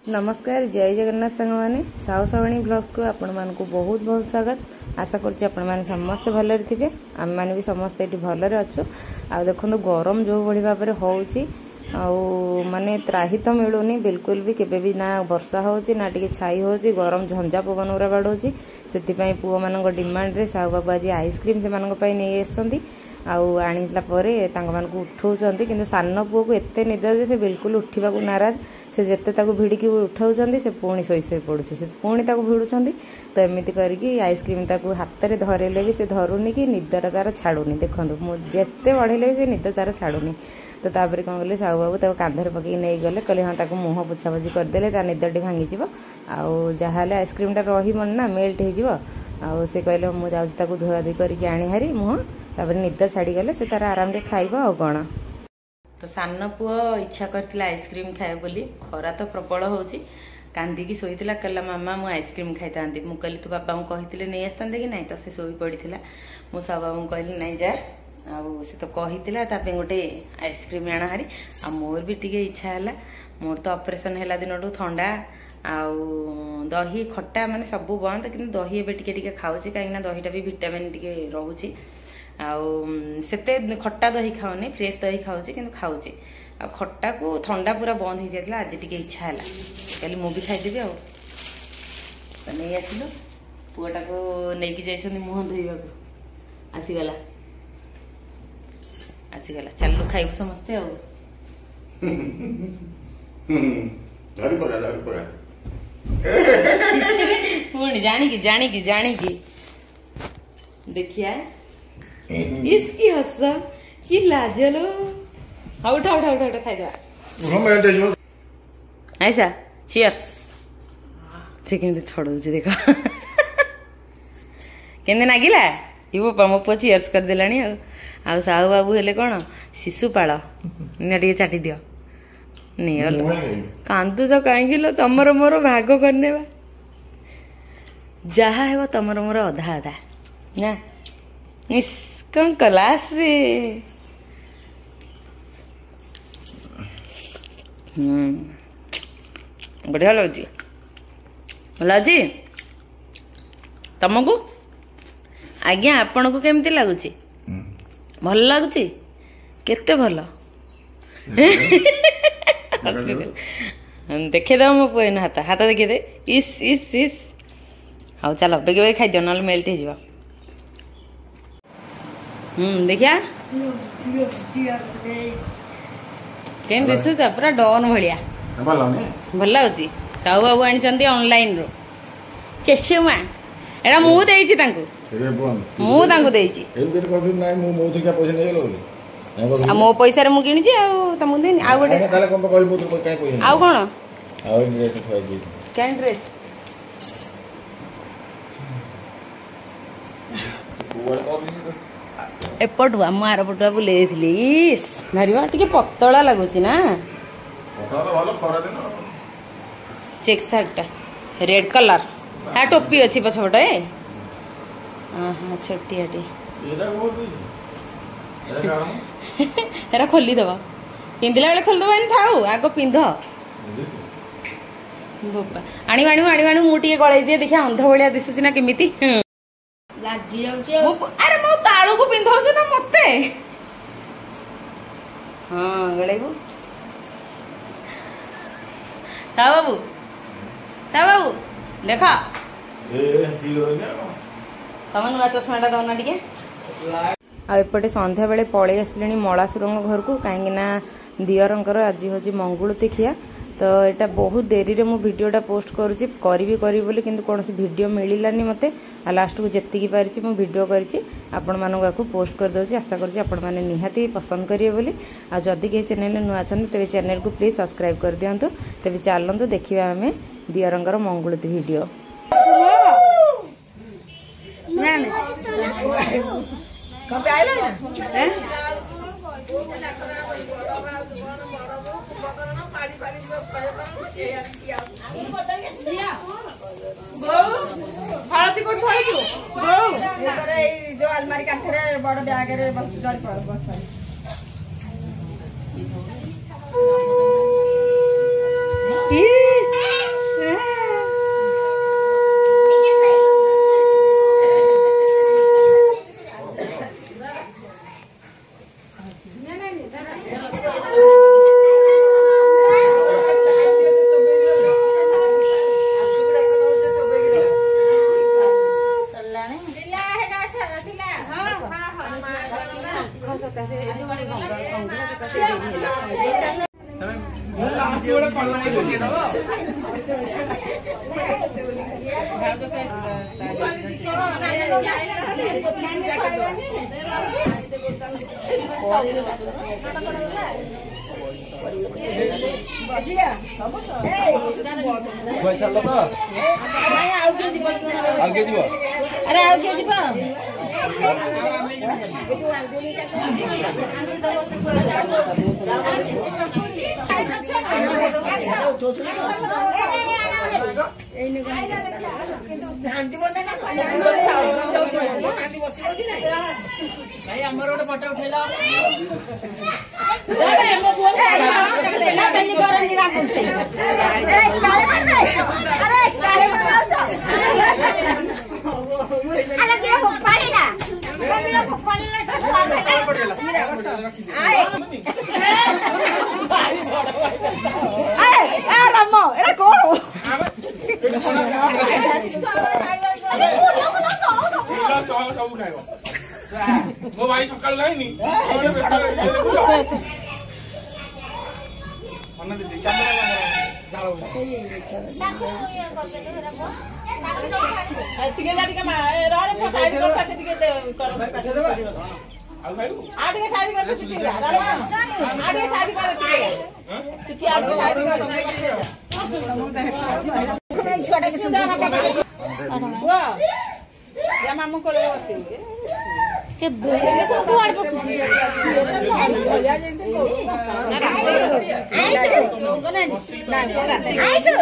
नमस्कार जय जगन्नाथ सांग मैंने साहू सावणी ब्लॉग को आपण मान को बहुत बहुत स्वागत। आशा करुच्ची आपण मैंने समस्ते भलरे थे आम मैंने भी समस्ते ये भलरे अच्छु। आ देखो गरम जो भाई भाव में होची माने त्राही तो मिलूनी बिल्कुल भी केबे भी ना वर्षा होची ना टिके छाई होची गरम झंझा पवन गुरा बाड़ोची से पुओ मान डिमांड रे साहू बाबू आज आइसक्रीम से नहीं आसती आनीला उठाऊँ कि सान पुओ को एत निद से बिल्कुल उठा नाराज से जिते भिड़िकी उठाऊँ से पुणी शोई शोई पड़ुची से पुणी भिड़ुंट तो एमती करके आइसक्रीम हाथ में धरले भी से धरुनी कि निदटा तार छाड़ूनी देखो जिते बढ़ेले भी से निद तार छाड़ूनी तो तापर कौन कले साहू बाबू कांधर पकई नहीं गले कहले हाँ ताको मुँह पोछापोछि करदे निदटी भांगी जहाँ आइसक्रीमटा रही ना मेल्ट हो से कहले मुझे जाऊँ धुआ धुई करके आनी हारी मुँह तापर निद छाड़ीगले से तार आराम से खाइब आ कौन। तो सान पुओ इच्छा करथिला आइसक्रीम खाए बोली खरा तो प्रबल होची कांदिकी शोईला कहला मामा मु आइसक्रीम खाई मु कहली तू बाबा को कही नहीं आसता कि नहीं तो से शोई पड़ा मु सब बाबू कहली नहीं जा से तो कही गोटे आइसक्रीम आण हारी आ मोर भी टी इच्छा है मोर तो ऑपरेशन है दिन ठंडा दही खट्टा माने सब बंद कि दही एवं टे खाऊँ कहीं दहीटा भी विटामिन टे रोचे आते खट्टा दही खाऊनी फ्रेश दही खाऊँ कि खाऊँ आ खट्टा को ठंडा पूरा बंद हो जाता आज टी इच्छा है कहली मुझे खाईदेवी आ नहीं आसिलु पुआटा को लेकिन जा मुह धोवा आसीगला आसीगला चलु खाइबु समस्ते पुणी जानिकी जानिकी जानिकी देखिया इसकी हस्सा कि लाजलो हाँ उठा उठा उठा उठा खाई ऐसा चियर्स चिकन छड़ू देख केंदे नागिला ये मो पुआ चियर्स कर देलानी आ साहू बाबू हेले कौन शिशुपाल ना टे चाटी दियो नहीं कांदुच कहीं तमर मोर भाग करने जहा है तमर मोर अधा अधा ना इस कौन क्लास रे बढ़िया लगे लगे तुमको आज्ञा आपण को केमती लगुच भल लगुच केते भल देखे दो मो पुआ हाथ हाथ देखे दे इस इस इस हाँ चलो बेगे बेगे खाई दियो ना मेल्ट हो देखिया केम दिशुच पूरा डॉन भाया भल लगुच साहू बाबू आनी ऑनलाइन रो चेसुमा एटा मो पैसा मु किणी तुमको देनी आ गोटे आउ कौन क्या ड्रेस एपटुआ मु आर पटुआ बुले भारी टे पतला लगुच ना चेक सर्टा रेड कलर हाँ टोपी अच्छी पछपटे हाँ छोटियाटे हेरा खोलीदेव पिंधला बेले खोलीदेव एन थाऊ आग पिंध बोपा आनी आनी आनी आनी मुझे गलई दिए देखिए अंध भाया दिशुची ना केमिति अरे मो तालू को पिंधाऊ ना मते हाँ गलैबू साहू बाबू देख तुम नुआ चश्माटा दौना टे आएपटे संध्या बेले पलि आसले मलासुर घर को कहीं दियरंकर आज हूँ मंगुलती खिया तो यहाँ बहुत डेरी मु भिडटा पोस्ट करी बोली कि कौन भिड मिलानी मत लास्ट को जी पारी मु भिड आपण मानक पोस्ट करदे आशा करुँच आपण मैंने निहाती पसंद करेंगे बोली आदि कहीं चैनल नुआ तेज चैनल को प्लीज सब्सक्राइब कर दिंतु तेज चलतु देखा आम दियरंकर मंगुलती भिड जो अलमारी काठरे बड़ बैग रे बस अरे आउ के जीव राम एरा कौन मो भाई सकाल नहीं मामू को के बोले को कुआड़ बसुची आइसो